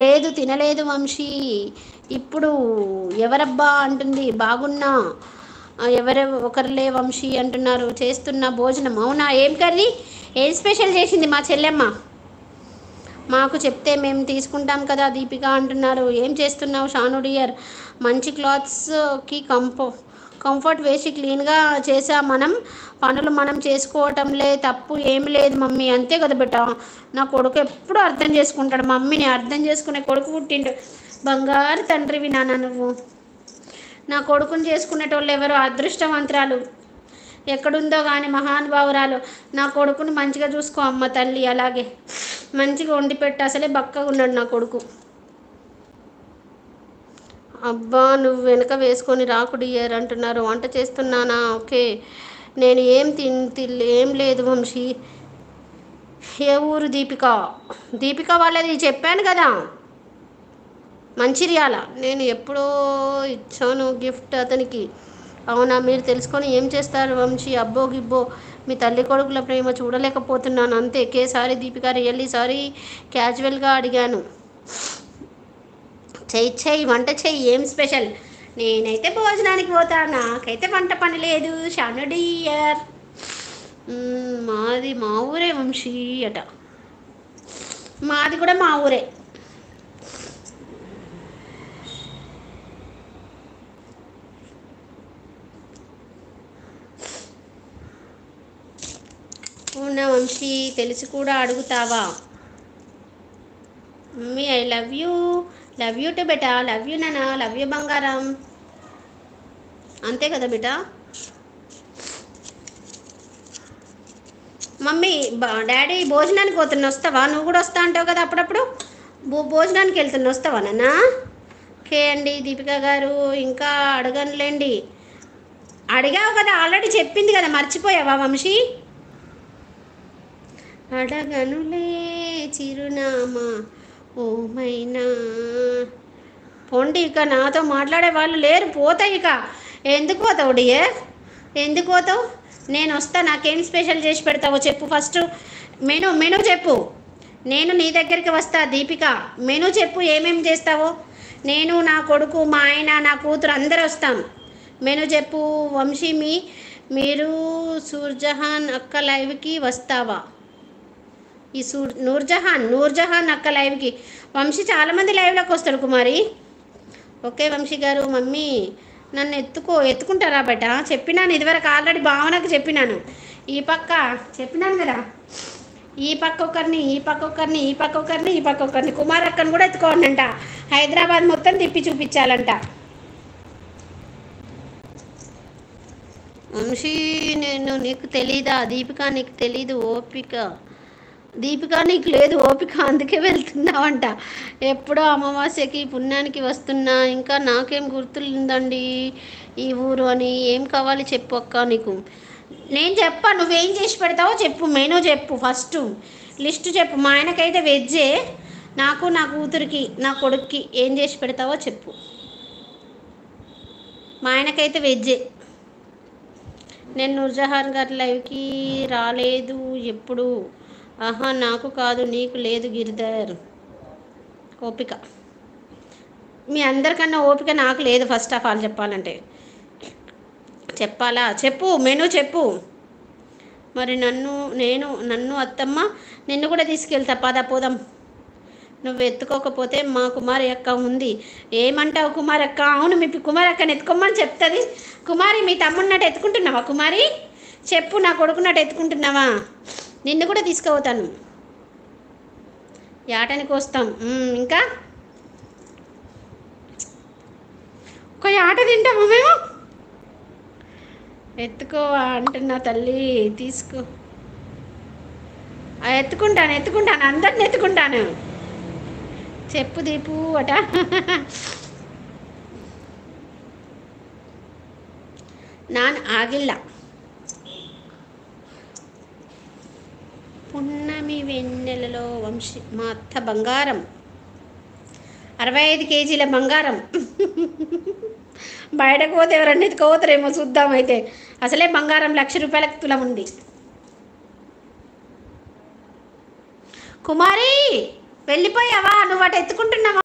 లేదు తినలేదు వంశీ. ఇప్పుడు ఎవరబ్బా అంటుంది బాగున్నా. ఎవరు ఒకరులే వంశీ అంటున్నారు. చేస్తున్న భోజనం. అవునా, ఏం కర్రీ, ఏం స్పెషల్ చేసింది మా చెల్లెమ్మ? మాకు చెప్తే మేము తీసుకుంటాం కదా దీపిక అంటున్నారు. ఏం చేస్తున్నావు షాను డియర్? మంచి క్లాత్స్కి కంఫర్ట్ వేసి క్లీన్గా చేసా. మనం పనులు మనం చేసుకోవటంలే, తప్పు ఏం లేదు మమ్మీ. అంతే కదా బిడ్డ, నా కొడుకు ఎప్పుడు అర్థం చేసుకుంటాడు. మమ్మీని అర్థం చేసుకునే కొడుకు పుట్టిండు. బంగారు తండ్రివి నాన్న నువ్వు. నా కొడుకుని చేసుకునేటోళ్ళు ఎవరో అదృష్టవంతురాలు ఎక్కడుందో కానీ మహానుభావురాలు. నా కొడుకుని మంచిగా చూసుకో అమ్మ తల్లి. అలాగే మంచిగా వండి పెట్టు. అసలే బక్కగా ఉన్నాడు నా కొడుకు. అబ్బా నువ్వు వెనక వేసుకొని రాకు డియర్ అంటున్నారు. వంట చేస్తున్నానా? ఓకే. నేను ఏం లేదు వంశీ. ఏ ఊరు దీపిక? దీపిక వాళ్ళది చెప్పాను కదా, మంచిర్యాల. నేను ఎప్పుడో ఇచ్చాను గిఫ్ట్ అతనికి. అవునా, మీరు తెలుసుకొని ఏం చేస్తారు వంశీ? అబ్బో గిబ్బో, మీ తల్లి కొడుకుల ప్రేమ చూడలేకపోతున్నాను అంతే. సారీ దీపిక, రియల్లీ సారీ, క్యాజువల్గా అడిగాను. చెయ్యి వంట చెయ్యి. ఏం స్పెషల్? నేనైతే భోజనానికి పోతా, నాకైతే వంట పని లేదు షాను డియర్. మాది మా ఊరే వంశీ అట. మాది కూడా మా ఊరే. అవునా వంశీ, తెలిసి కూడా అడుగుతావా? Mummy I love you. Love you to beta. Love you నానా. లవ్ యూ బంగారం. అంతే కదా బేటా. మమ్మీ డాడీ భోజనానికి పోతున్నా, వస్తావా? నువ్వు కూడా వస్తా అంటావు కదా అప్పుడప్పుడు. భోజనానికి వెళ్తున్నా, వస్తావా నాన్న? ఓకే అండి దీపిక గారు. ఇంకా అడగనులేండి. అడిగావు కదా ఆల్రెడీ, చెప్పింది కదా, మర్చిపోయావా వంశీ? అడగనులే చిరునామా ఓమైనా. పోండి, ఇక నాతో మాట్లాడే వాళ్ళు లేరు. పోతా ఇక. ఎందుకు పోతావు డియర్? ఎందుకు పోతావు? నేను వస్తా. నాకేం స్పెషల్ చేసి పెడతావో చెప్పు ఫస్ట్. మెనూ చెప్పు. నేను నీ దగ్గరికి వస్తా దీపిక. మెనూ చెప్పు, ఏమేమి చేస్తావో. నేను, నా కొడుకు, మా ఆయన, నా కూతురు అందరూ వస్తాం. మెనూ చెప్పు వంశీ. మీరు సూర్జహాన్ అక్క లైవ్కి వస్తావా? ఈ నూర్జహాన్ అక్క లైవ్కి వంశీ చాలామంది లైవ్లోకి వస్తాడు కుమారి. ఓకే వంశీ గారు. మమ్మీ నన్ను ఎత్తుకుంటారా బట? చెప్పినాను ఇదివరకు ఆల్రెడీ, భావనకు చెప్పినాను. ఈ పక్క చెప్పినాను కదా, ఈ పక్క ఒకరిని, ఈ పక్క ఒకరిని, ఈ పక్క ఒకరిని, ఈ పక్క ఒకరిని. కుమార్ అక్కను కూడా ఎత్తుకోవాలంట. హైదరాబాద్ మొత్తం తిప్పి చూపించాలంట. వంశీ నీకు తెలీదా? దీపిక నీకు తెలీదు ఓపిక. దీపిక నీకు లేదు ఓపిక, అందుకే వెళ్తున్నావంట. ఎప్పుడో అమావాస్యకి పుణ్యానికి వస్తున్నా. ఇంకా నాకేం గుర్తుందండి ఈ ఊరు అని. ఏం కావాలి చెప్పు అక్క నీకు. నేను చెప్పా, నువ్వేం చేసి పెడతావో చెప్పు. మెనూ చెప్పు ఫస్ట్, లిస్ట్ చెప్పు. మా ఆయనకైతే వెజ్జే, నాకు, నా కూతురికి, నా కొడుక్కి ఏం చేసి పెడతావో చెప్పు. మా ఆయనకైతే వెజ్జే. నేను నూర్జహాన్ గారి లైవ్కి రాలేదు ఎప్పుడు. ఆహా, నాకు కాదు నీకు లేదు గిరిధర్ ఓపిక. మీ అందరికన్నా ఓపిక నాకు లేదు ఫస్ట్ ఆఫ్ ఆల్ చెప్పాలంటే. చెప్పాలా? చెప్పు, మెనూ చెప్పు. మరి నన్ను అత్తమ్మ నిన్ను కూడా తీసుకెళ్తా, పద పోదాం. నువ్వు ఎత్తుకోకపోతే మా కుమారి అక్క ఉంది. ఏమంటావు కుమారి అక్క? అవును, మీ కుమారి అక్కని ఎత్తుకోమని చెప్తుంది. కుమారి మీ తమ్ముడినట్టు ఎత్తుకుంటున్నావా కుమారి? చెప్పు, నా కొడుకున్నట్టు ఎత్తుకుంటున్నావా? నిన్ను కూడా తీసుకుపోతాను. యాటానికి వస్తాం. ఇంకా ఒక ఆట తింటామా మేము? ఎత్తుకోవా అంటున్నా తల్లి, తీసుకో. ఎత్తుకుంటాను, అందరిని ఎత్తుకుంటాను. చెప్పు దీపు అట. నాన్ ఆగిల్ల. పున్నమి వెన్నెలలో వంశీ మా అత్త బంగారం 65 కేజీల బంగారం. బయటకు పోతే ఎవరన్నా ఎత్తుకోపోతారేమో చూద్దాం. అయితే అసలే బంగారం 1,00,000 రూపాయలకు తులం ఉంది. కుమారి వెళ్ళిపోయావా? నువ్వు అటు ఎత్తుకుంటున్నావా?